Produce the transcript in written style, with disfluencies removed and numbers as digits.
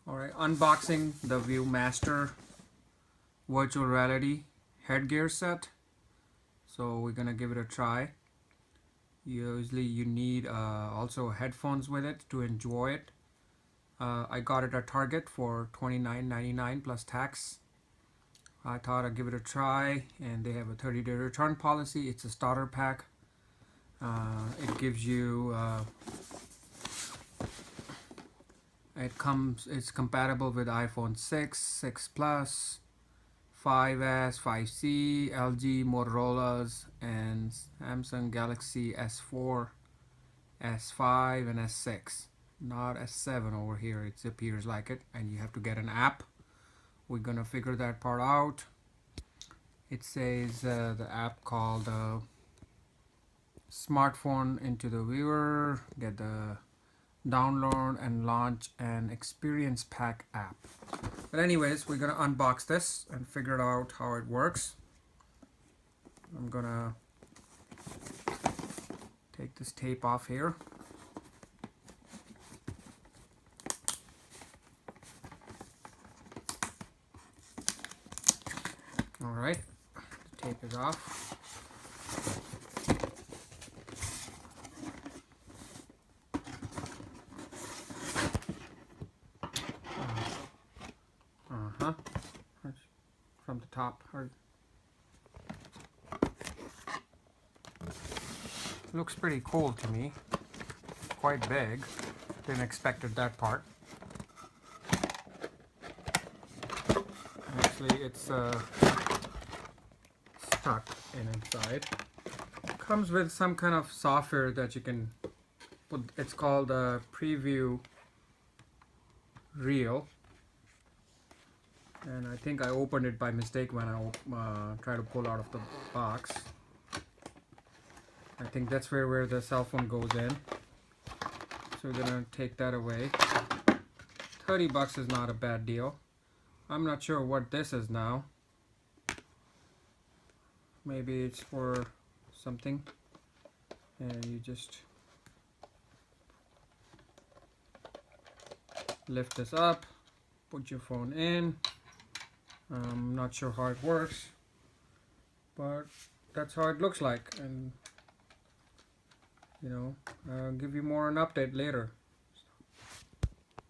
Alright, unboxing the Viewmaster virtual reality headgear set. So we're gonna give it a try. Usually you need also headphones with it to enjoy it. I got it at Target for $29.99 plus tax. I thought I'd give it a try, and they have a 30-day return policy. It's a starter pack. It gives you it's compatible with iPhone 6, 6 Plus, 5S, 5C, LG, Motorola's, and Samsung Galaxy S4, S5, and S6. Not S7 over here, it appears like it, and you have to get an app. We're gonna figure that part out. It says the app called Smartphone into the Viewer, get the download and launch an experience pack app. But anyways, we're gonna unbox this and figure out how it works. I'm gonna take this tape off here. Alright, the tape is off. From the top. Looks pretty cool to me. Quite big. Didn't expect that part. Actually, it's stuck inside. Comes with some kind of software that you can put. It's called a Preview Reel. And I think I opened it by mistake when I tried to pull out of the box. I think that's where the cell phone goes in. So we're gonna take that away. 30 bucks is not a bad deal. I'm not sure what this is now. Maybe it's for something. And you just lift this up, put your phone in. I'm not sure how it works, but that's how it looks like, and I'll give you more an update later.